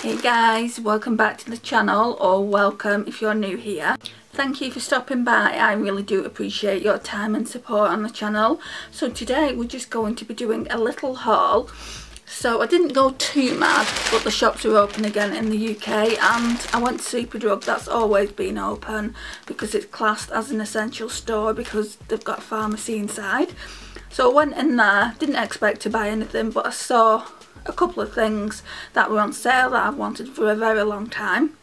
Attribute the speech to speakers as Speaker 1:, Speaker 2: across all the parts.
Speaker 1: Hey guys, welcome back to the channel, or welcome if you're new here. Thank you for stopping by. I really do appreciate your time and support on the channel. So today we're just going to be doing a little haul. So I didn't go too mad, but the shops are open again in the UK, and I went to Superdrug. That's always been open because it's classed as an essential store because they've got a pharmacy inside. So I went in there, didn't expect to buy anything, but I saw a couple of things that were on sale that I've wanted for a very long time.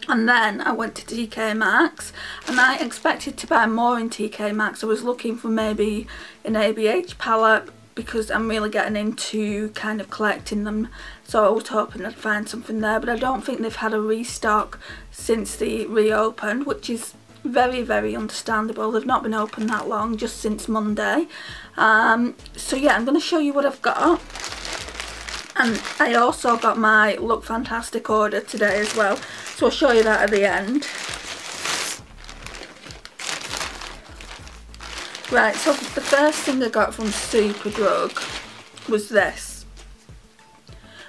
Speaker 1: And then I went to TK Maxx, and I expected to buy more in TK Maxx. I was looking for maybe an ABH palette because I'm really getting into kind of collecting them, so I was hoping I'd find something there, but I don't think they've had a restock since they reopened, which is very understandable. They've not been open that long, just since Monday. So yeah, I'm going to show you what I've got. And I also got my Look Fantastic order today as well, so I'll show you that at the end. Right, so the first thing I got from Superdrug was this.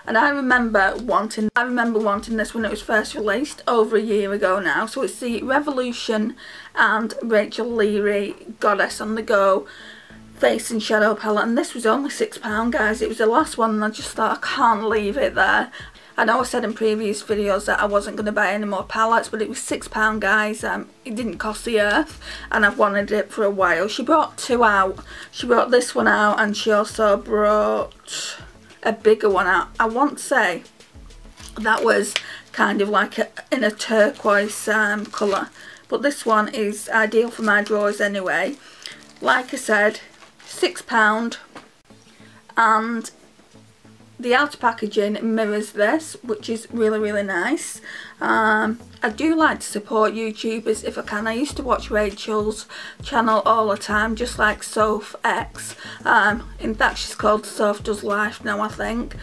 Speaker 1: And I remember wanting this when it was first released over a year ago now. So it's the Revolution and Rachel Leary Goddess on the Go Face and Shadow palette, and this was only £6, guys. It was the last one and I just thought I can't leave it there. I know I said in previous videos that I wasn't going to buy any more palettes, but it was £6, guys. It didn't cost the earth, and I've wanted it for a while. She brought two out. She brought this one out, and she also brought a bigger one out. I want to say that was kind of like in a turquoise colour, but this one is ideal for my drawers anyway. Like I said, £6, and the outer packaging mirrors this, which is really nice. I do like to support YouTubers if I can. I used to watch Rachel's channel all the time, just like Soph X. In fact, she's called Soph Does Life now, I think.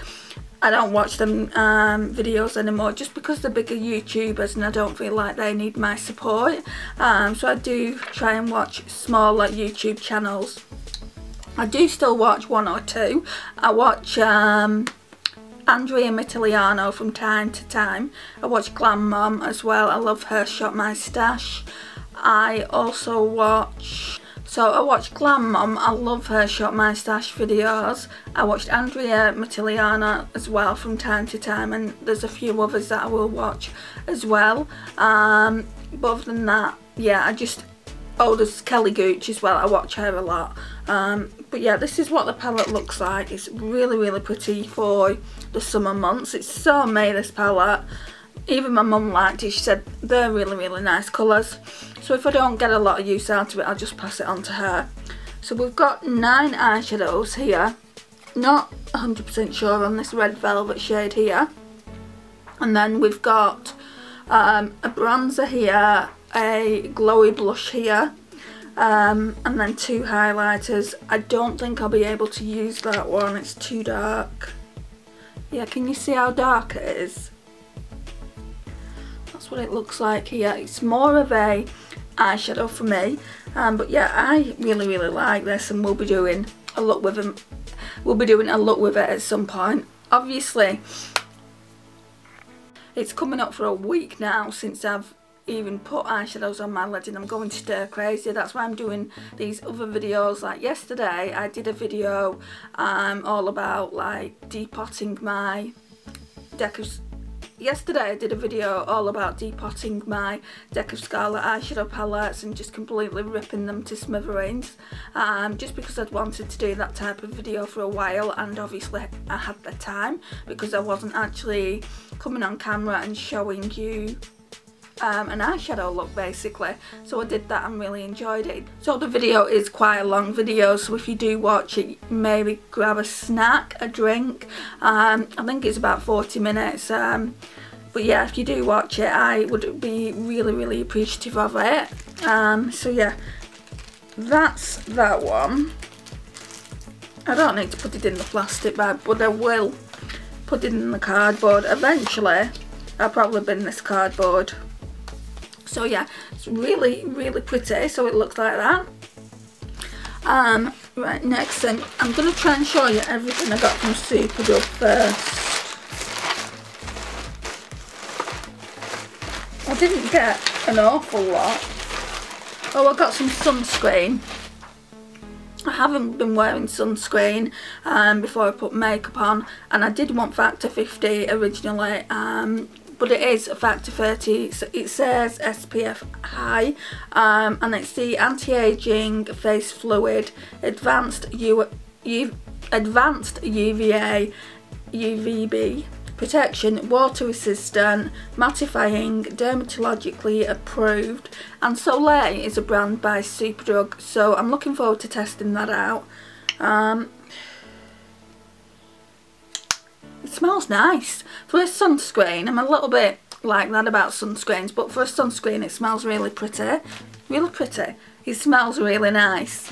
Speaker 1: I don't watch them videos anymore just because they're bigger YouTubers and I don't feel like they need my support. So I do try and watch smaller YouTube channels. I do still watch one or two. I watch Andie from time to time. I watch Glam Mom as well. I love her Shop My Stash. I also watch... So I watch Glam Mom, I love her Shop My Stash videos. I watched Andrea Mattiliana as well from time to time, and there's a few others that I will watch as well. But other than that, yeah, oh, there's Kelly Gooch as well, I watch her a lot. But yeah, this is what the palette looks like. It's really pretty for the summer months. It's so May, this palette. Even my mum liked it. She said they're really nice colours. So if I don't get a lot of use out of it, I'll just pass it on to her. So we've got 9 eyeshadows here. Not 100% sure on this red velvet shade here. And then we've got a bronzer here, a glowy blush here, and then 2 highlighters. I don't think I'll be able to use that one, it's too dark. Yeah, can you see how dark it is? That's what it looks like here. It's more of a eyeshadow for me, but yeah, I really like this, and we'll be doing a look with them. We'll be doing a look with it at some point. Obviously, it's coming up for a week now since I've even put eyeshadows on my lid, and I'm going stir crazy. That's why I'm doing these other videos. Like yesterday I did a video all about like depotting my deck of... Yesterday I did a video all about depotting my deck of Scarlet eyeshadow palettes and just completely ripping them to smithereens, just because I'd wanted to do that type of video for a while, and obviously I had the time because I wasn't actually coming on camera and showing you an eyeshadow look basically. So I did that and really enjoyed it. So the video is quite a long video, so if you do watch it, maybe grab a snack, a drink. I think it's about 40 minutes. But yeah, if you do watch it, I would be really appreciative of it. So yeah, that's that one. I don't need to put it in the plastic bag, but I will put it in the cardboard eventually. I'll probably bin this cardboard. So yeah, it's really pretty, so it looks like that. Right, next thing, I'm going to try and show you everything I got from Superdrug first. I didn't get an awful lot. Oh, I got some sunscreen. I haven't been wearing sunscreen before I put makeup on, and I did want Factor 50 originally, but it is Factor 30. So it says SPF high, and it's the anti-aging face fluid, advanced UVA, UVB protection, water resistant, mattifying, dermatologically approved, and Soleil is a brand by Superdrug, so I'm looking forward to testing that out. It smells nice. For a sunscreen, I'm a little bit like that about sunscreens, but for a sunscreen it smells really pretty. Really pretty. It smells really nice.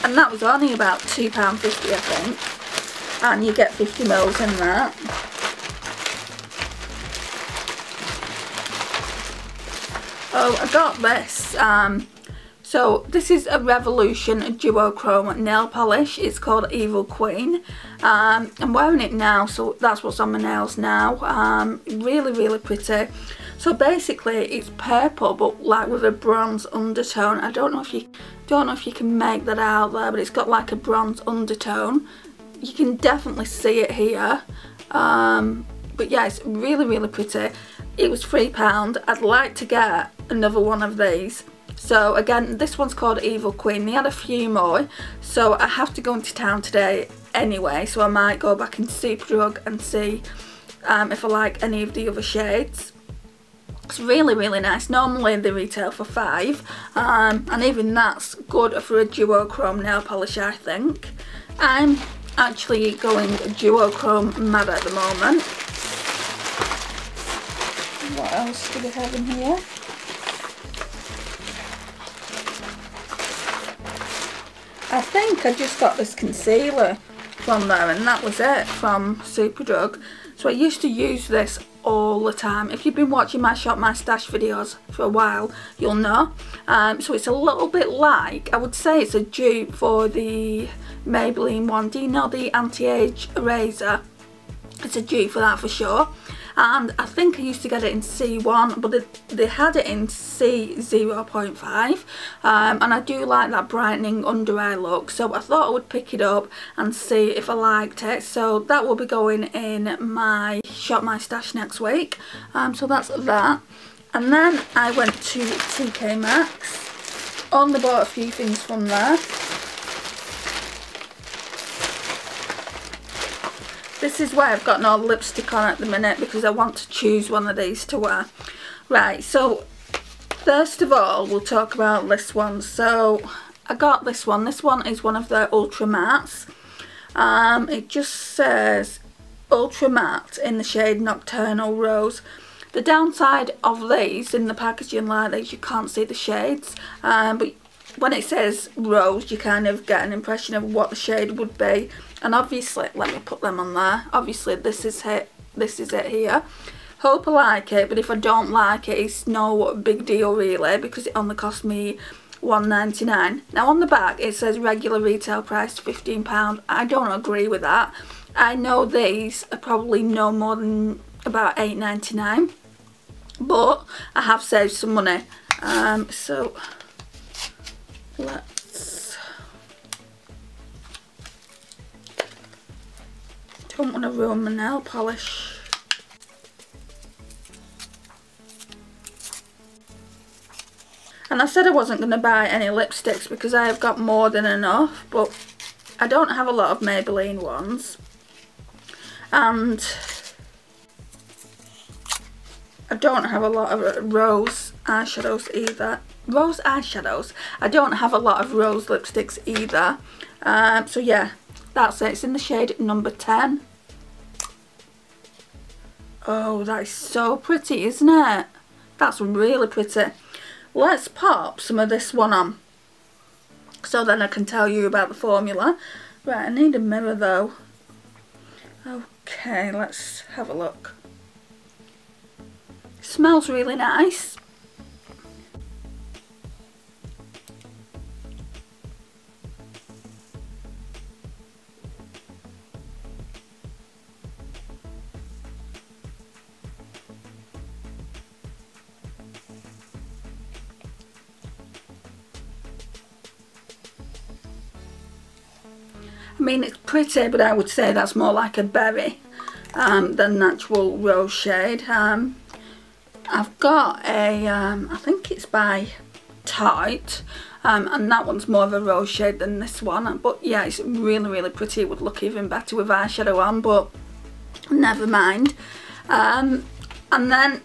Speaker 1: And that was only about £2.50 I think. And you get 50ml in that. Oh, I got this. So this is a Revolution duochrome nail polish. It's called Evil Queen. I'm wearing it now, so that's what's on my nails now. Really, really pretty. So basically, it's purple, but like with a bronze undertone. I don't know if you can make that out there, but it's got like a bronze undertone. You can definitely see it here. But yeah, it's really, really pretty. It was £3. I'd like to get another one of these. So again, this one's called Evil Queen. They had a few more, so I have to go into town today anyway, so I might go back in Superdrug and see if I like any of the other shades. It's really, really nice. Normally they retail for £5, and even that's good for a duochrome nail polish, I think. I'm actually going duochrome mad at the moment. What else do we have in here? I think I just got this concealer from there, and that was it, from Superdrug. So I used to use this all the time. If you've been watching my Shop My Stash videos for a while, you'll know. So it's a little bit like, I would say it's a dupe for the Maybelline one. Do you know the anti-age eraser? It's a dupe for that for sure. And I think I used to get it in C1, but they had it in C0.5, and I do like that brightening under eye look, so I thought I would pick it up and see if I liked it. So that will be going in my Shop My Stash next week. So that's that. And then I went to TK Maxx. Only bought a few things from there. This is why I've got no lipstick on at the minute, because I want to choose one of these to wear. Right, so first of all we'll talk about this one. So I got this one. This one is one of their Ultra Mattes. It just says Ultra Matte in the shade Nocturnal Rose. The downside of these in the packaging like these, you can't see the shades, but when it says rose you kind of get an impression of what the shade would be. And obviously, let me put them on there. Obviously this is it here. Hope I like it, but if I don't like it, it's no big deal really, because it only cost me £1.99. Now on the back it says regular retail price £15. I don't agree with that. I know these are probably no more than about £8.99, but I have saved some money. So don't want to ruin my nail polish. And I said I wasn't going to buy any lipsticks because I have got more than enough, but I don't have a lot of Maybelline ones, and I don't have a lot of rose eyeshadows either. Rose eyeshadows. I don't have a lot of rose lipsticks either. So yeah, that's it. It's in the shade number 10. Oh, that is so pretty, isn't it? That's really pretty. Let's pop some of this one on, so then I can tell you about the formula. Right, I need a mirror though. Okay, let's have a look. It smells really nice. I mean, it's pretty, but I would say that's more like a berry than natural rose shade. I've got a, I think it's by Tarte, and that one's more of a rose shade than this one. But yeah, it's really, really pretty. It would look even better with eyeshadow on, but never mind. And then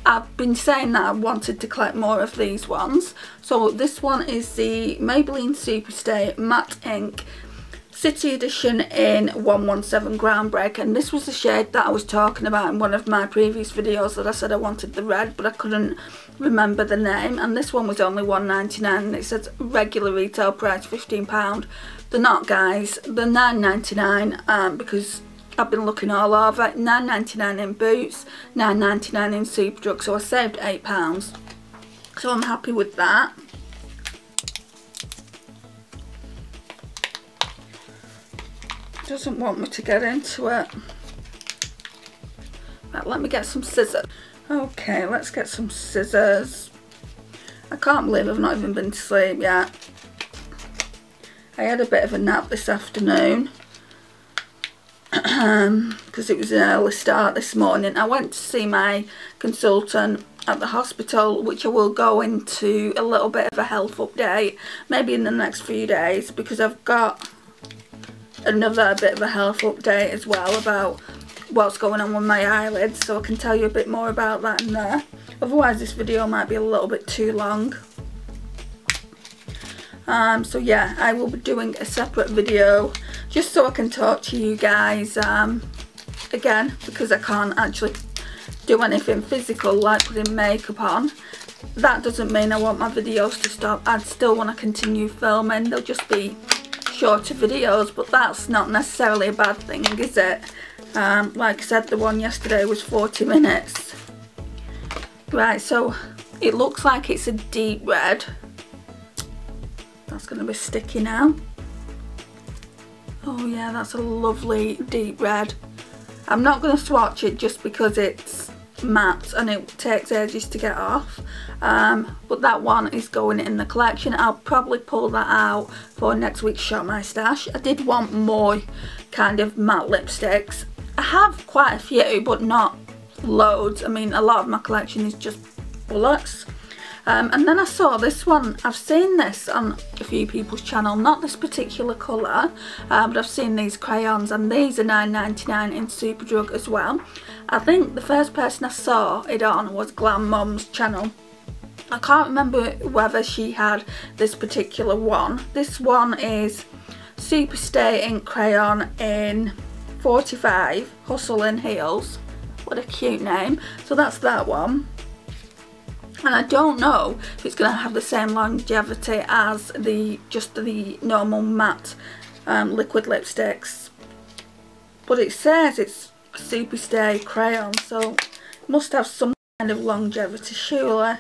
Speaker 1: I've been saying that I wanted to collect more of these ones. So this one is the Maybelline Superstay Matte Ink City Edition in 117 Groundbreak, and this was the shade that I was talking about in one of my previous videos that I said I wanted the red, but I couldn't remember the name. And this one was only £1.99, and it says regular retail price £15. They're not, guys, they're £9.99 because I've been looking all over. £9.99 in Boots, £9.99 in Superdrug, so I saved £8. So I'm happy with that. Doesn't want me to get into it. Right, let me get some scissors. Okay, let's get some scissors. I can't believe I've not even been to sleep yet. I had a bit of a nap this afternoon because it was an early start this morning. I went to see my consultant at the hospital, which I will go into a little bit of a health update maybe in the next few days, because I've got another bit of a health update as well about what's going on with my eyelids, so I can tell you a bit more about that in there. Otherwise this video might be a little bit too long. So yeah, I will be doing a separate video just so I can talk to you guys again, because I can't actually do anything physical like putting makeup on. That doesn't mean I want my videos to stop. I'd still want to continue filming. They'll just be shorter videos, but that's not necessarily a bad thing, is it? Like I said, the one yesterday was 40 minutes. Right, so it looks like it's a deep red. That's going to be sticky now. Oh yeah, that's a lovely deep red. I'm not going to swatch it just because it's matte and it takes ages to get off, but that one is going in the collection. I'll probably pull that out for next week's Shop My Stash. I did want more kind of matte lipsticks. I have quite a few, but not loads. I mean, a lot of my collection is just bullets. And then I saw this one. I've seen this on a few people's channel, not this particular colour, but I've seen these crayons, and these are £9.99 in Superdrug as well. I think the first person I saw it on was Glam Mom's channel. I can't remember whether she had this particular one. This one is Superstay Ink Crayon in 45 Hustle in Heels. What a cute name. So that's that one. And I don't know if it's going to have the same longevity as just the normal matte liquid lipsticks. But it says it's a Superstay crayon, so it must have some kind of longevity, surely.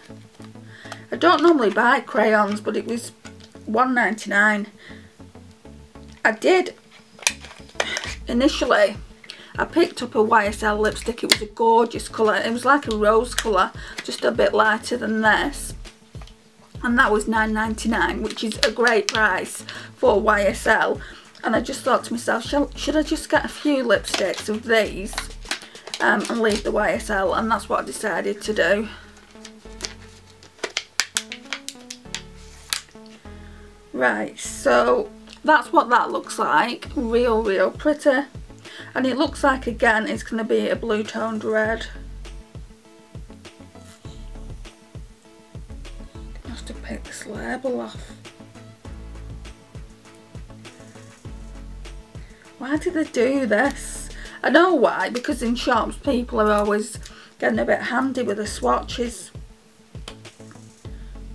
Speaker 1: I don't normally buy crayons, but it was £1.99. I did initially. I picked up a YSL lipstick. It was a gorgeous colour. It was like a rose colour, just a bit lighter than this. And that was £9.99, which is a great price for YSL. And I just thought to myself, should I just get a few lipsticks of these and leave the YSL? And that's what I decided to do. Right, so that's what that looks like. Real pretty. And it looks like, again, it's going to be a blue toned red. I have to pick this label off. Why did they do this? I know why, because in shops people are always getting a bit handy with the swatches.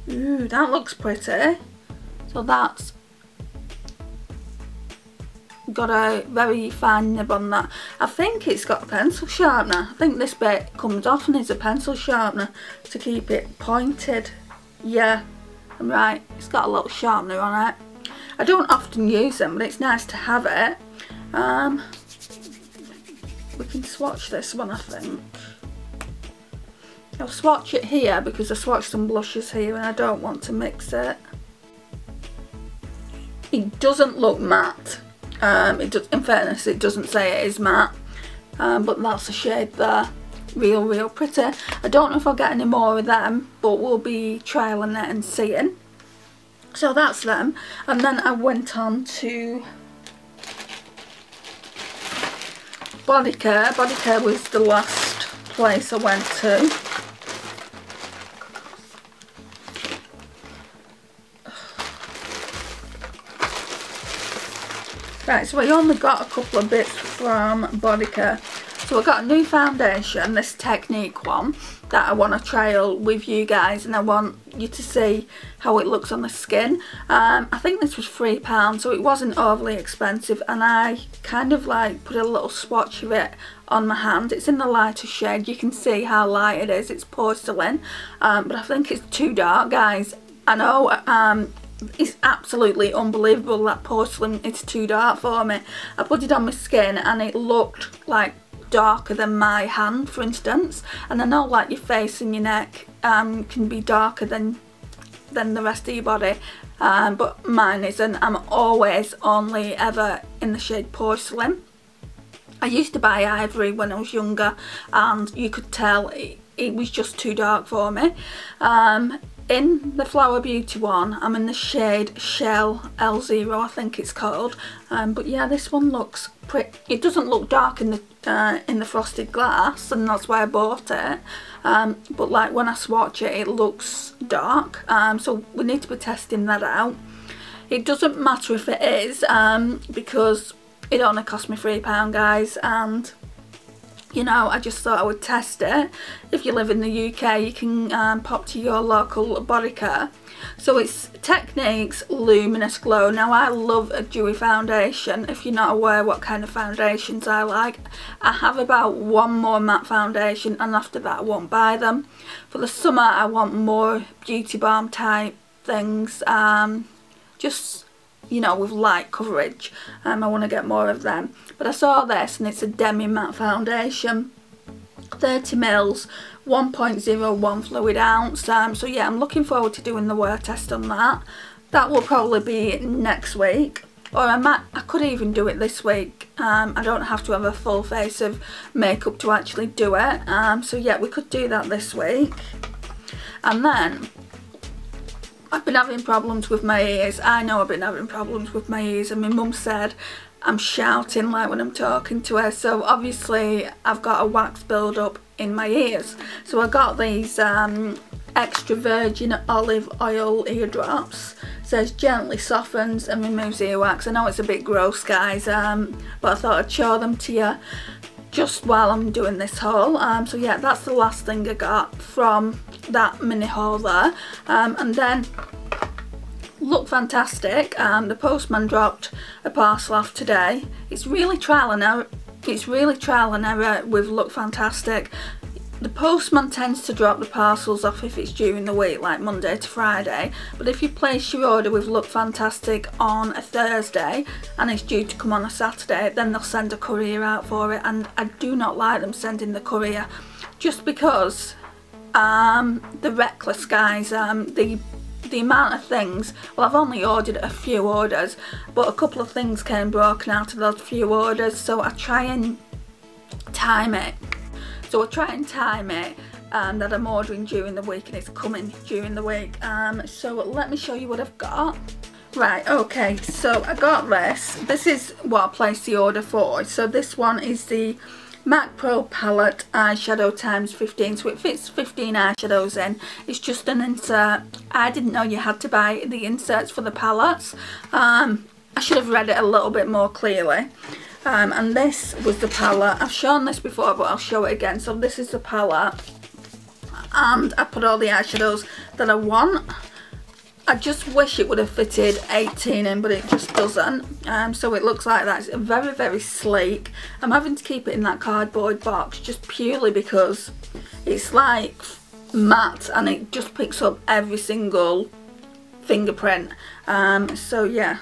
Speaker 1: Ooh, that looks pretty. So that's got a very fine nib on that. I think it's got a pencil sharpener. I think this bit comes off and is a pencil sharpener to keep it pointed. Yeah, I'm right. It's got a little sharpener on it. I don't often use them, but it's nice to have it. We can swatch this one, I think. I'll swatch it here because I swatched some blushes here and I don't want to mix it. It doesn't look matte. It does, in fairness, it doesn't say it is matte, but that's the shade there. Real pretty. I don't know if I'll get any more of them, but we'll be trialling it and seeing. So that's them. And then I went on to Bodycare. Bodycare was the last place I went to. Right, so I only got a couple of bits from Bodycare. So I got a new foundation, this Technique one, that I want to trial with you guys, and I want you to see how it looks on the skin. I think this was £3, so it wasn't overly expensive, and I kind of like put a little swatch of it on my hand. It's in the lighter shade. You can see how light it is. It's porcelain, but I think it's too dark, guys. I know, it's absolutely unbelievable that porcelain is too dark for me. I put it on my skin and it looked like darker than my hand, for instance, and I know like your face and your neck can be darker than the rest of your body, but mine isn't. I'm always only ever in the shade porcelain. I used to buy ivory when I was younger, and you could tell it was just too dark for me. In the Flower Beauty one, I'm in the shade Shell L0, I think it's called. But yeah, this one looks pretty. It doesn't look dark in the frosted glass, and that's why I bought it. But like when I swatch it, it looks dark. So we need to be testing that out. It doesn't matter if it is, because it only cost me £3, guys, and you know, I just thought I would test it. If you live in the UK, you can pop to your local Bodycare. So it's Technique's Luminous Glow. Now, I love a dewy foundation. If you're not aware what kind of foundations I like, I have about one more matte foundation, and after that I won't buy them. For the summer, I want more beauty balm type things, just, you know, with light coverage. I want to get more of them. But I saw this, and it's a demi matte foundation, 30ml, 1.01 fluid ounce. So yeah, I'm looking forward to doing the wear test on that. That will probably be next week, or I could even do it this week. I don't have to have a full face of makeup to actually do it. So yeah, we could do that this week. And then I've been having problems with my ears. I know I've been having problems with my ears, and my mum said I'm shouting like when I'm talking to her, so obviously I've got a wax build up in my ears. So I got these extra virgin olive oil eardrops. It says gently softens and removes earwax. I know it's a bit gross, guys, but I thought I'd show them to you just while I'm doing this haul. So yeah, that's the last thing I got from that mini haul there. And then Look Fantastic, the postman dropped a parcel off today. It's really trial and error. It's really trial and error with Look Fantastic. The postman tends to drop the parcels off if it's during the week, like Monday to Friday. But if you place your order with Look Fantastic on a Thursday and it's due to come on a Saturday, then they'll send a courier out for it. And I do not like them sending the courier, just because the reckless guys, the amount of things. Well, I've only ordered a few orders, but a couple of things came broken out of those few orders, so I try and time it. That I'm ordering during the week and it's coming during the week. So let me show you what I've got. Right, okay, so I got this. This is what I placed the order for. So this one is the MAC Pro Palette Eyeshadow times 15, so it fits 15 eyeshadows in. It's just an insert. I didn't know you had to buy the inserts for the palettes. I should have read it a little bit more clearly. And this was the palette. I've shown this before, but I'll show it again. So this is the palette, and I put all the eyeshadows that I want. I just wish it would have fitted 18 in, but it just doesn't. So it looks like that. It's very, very sleek. I'm having to keep it in that cardboard box just purely because it's like matte and it just picks up every single fingerprint. So yeah.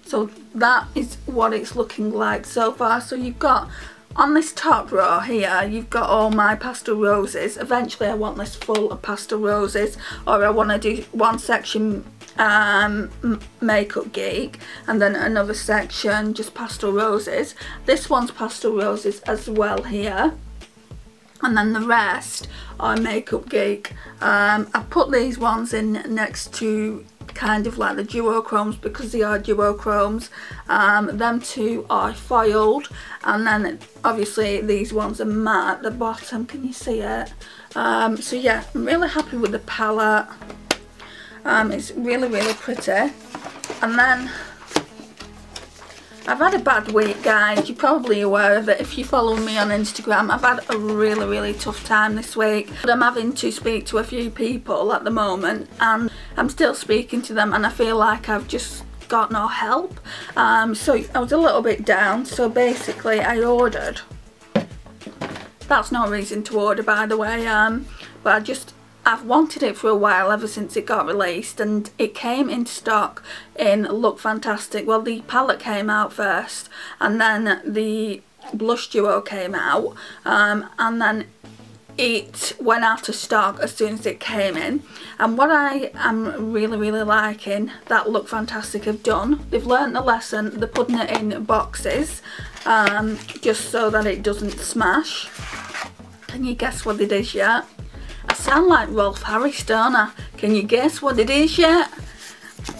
Speaker 1: So that is what it's looking like so far. So you've got, on this top row here, you've got all my pastel roses. Eventually I want this full of pastel roses, or I want to do one section Makeup Geek, and then another section just Pastel Roses. This one's Pastel Roses as well here, and then the rest are Makeup Geek. I put these ones in next to kind of like the duochromes because they are duochromes. Them two are foiled, and then obviously these ones are matte at the bottom. Can you see it? So yeah, I'm really happy with the palette. It's really, really pretty. And then I've had a bad week, guys. You're probably aware of it if you follow me on Instagram. I've had a really, really tough time this week. But I'm having to speak to a few people at the moment, and I'm still speaking to them, and I feel like I've just got no help. So I was a little bit down. So basically I ordered. That's no reason to order, by the way. But I've wanted it for a while, ever since it got released, and it came in stock in Look Fantastic. Well, the palette came out first, and then the blush duo came out, and then it went out of stock as soon as it came in. And what I am really, really liking that Look Fantastic have done, they've learnt the lesson. They're putting it in boxes, just so that it doesn't smash. Can you guess what it is yet? I sound like Rolf Harris, don't I? Can you guess what it is yet?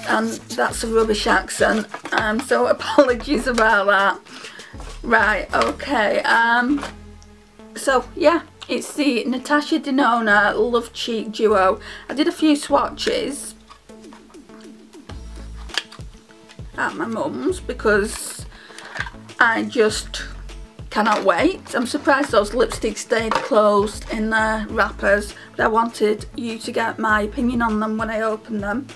Speaker 1: And that's a rubbish accent, so apologies about that. Right, okay, so yeah, it's the Natasha Denona Love Cheek Duo. I did a few swatches at my mum's because I just cannot wait. I'm surprised those lipsticks stayed closed in their wrappers, but I wanted you to get my opinion on them when I opened them.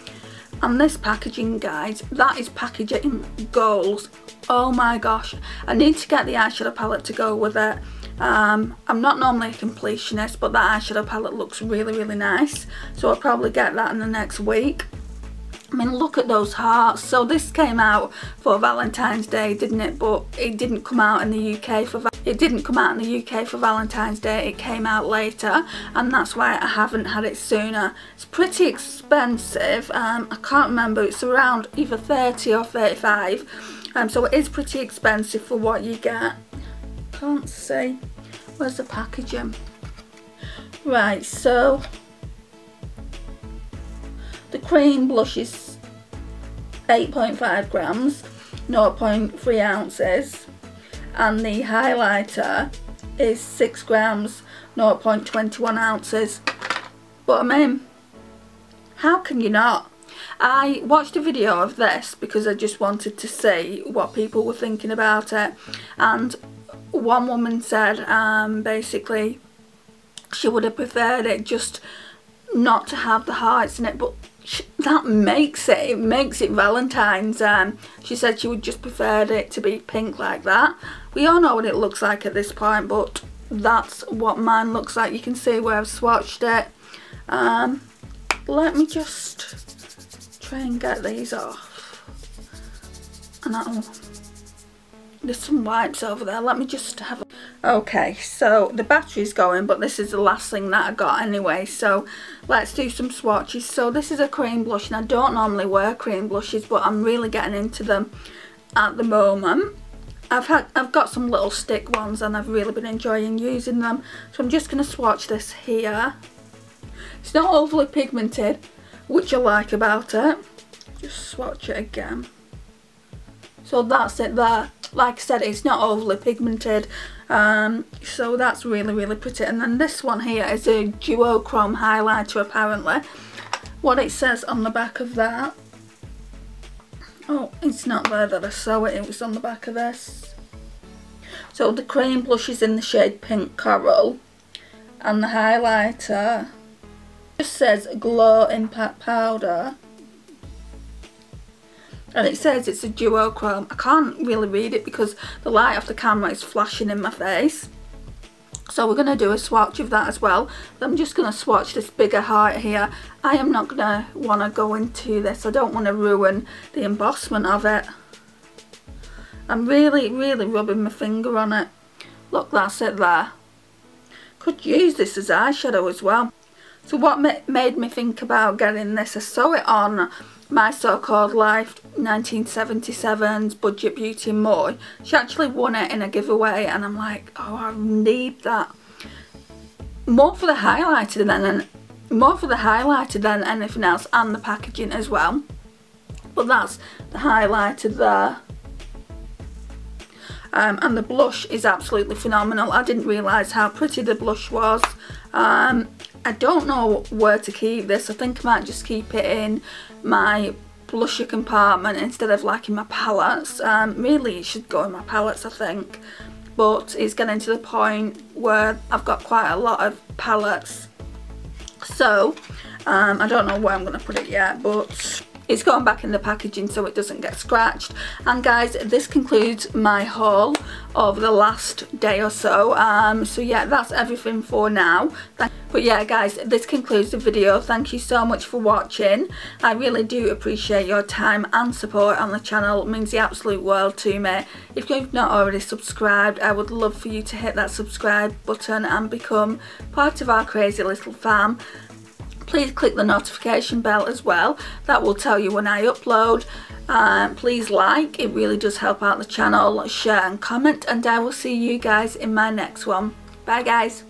Speaker 1: And this packaging, guys, that is packaging goals. Oh my gosh, I need to get the eyeshadow palette to go with it. I'm not normally a completionist, but that eyeshadow palette looks really, really nice, so I'll probably get that in the next week. I mean, look at those hearts. So this came out for Valentine's Day, didn't it? But it didn't come out in the UK for Valentine's Day. It came out later, and that's why I haven't had it sooner. It's pretty expensive. I can't remember. It's around either 30 or 35. So it is pretty expensive for what you get. Can't see. Where's the packaging? Right, so the cream blush is 8.5 grams, 0.3 ounces, and the highlighter is 6 grams, 0.21 ounces. But I mean, how can you not? I watched a video of this because I just wanted to see what people were thinking about it, and one woman said basically she would have preferred it just not to have the hearts in it, but that makes it Valentine's. She said she would just preferred it to be pink like that. We all know what it looks like at this point, but that's what mine looks like. You can see where I've swatched it. Let me just try and get these off, and there's some wipes over there. Let me just have a... Okay, so the battery's going, but this is the last thing that I got anyway, so let's do some swatches. So this is a cream blush, and I don't normally wear cream blushes, but I'm really getting into them at the moment. I've got some little stick ones, and I've really been enjoying using them. So I'm just going to swatch this here. It's not overly pigmented, which I like about it. Just swatch it again. So that's it there. Like I said, it's not overly pigmented, so that's really, really pretty. And then this one here is a duochrome highlighter, apparently. What it says on the back of that... Oh, it's not there that I saw it. It was on the back of this. So the cream blush is in the shade Pink Coral, and the highlighter just says Glow Impact Powder. And it says it's a duochrome. I can't really read it because the light off the camera is flashing in my face. So we're going to do a swatch of that as well. I'm just going to swatch this bigger heart here. I am not going to want to go into this. I don't want to ruin the embossment of it. I'm really, really rubbing my finger on it. Look, that's it there. Could use this as eyeshadow as well. So what made me think about getting this, I saw it on My So-Called Life 1977's Budget Beauty and More. She actually won it in a giveaway, and I'm like, oh, I need that. More for the highlighter than anything else, and the packaging as well. But that's the highlighter there. And the blush is absolutely phenomenal. I didn't realise how pretty the blush was. I don't know where to keep this. I think I might just keep it in my blusher compartment instead of like in my palettes. Really it should go in my palettes, I think. But it's getting to the point where I've got quite a lot of palettes. So, I don't know where I'm going to put it yet, but it's going back in the packaging so it doesn't get scratched. And guys, this concludes my haul over the last day or so. So yeah, that's everything for now. But yeah guys, this concludes the video. Thank you so much for watching. I really do appreciate your time and support on the channel. It means the absolute world to me. If you've not already subscribed, I would love for you to hit that subscribe button and become part of our crazy little fam. Please click the notification bell as well. That will tell you when I upload. Please like, it really does help out the channel. Share and comment, and I will see you guys in my next one. Bye guys.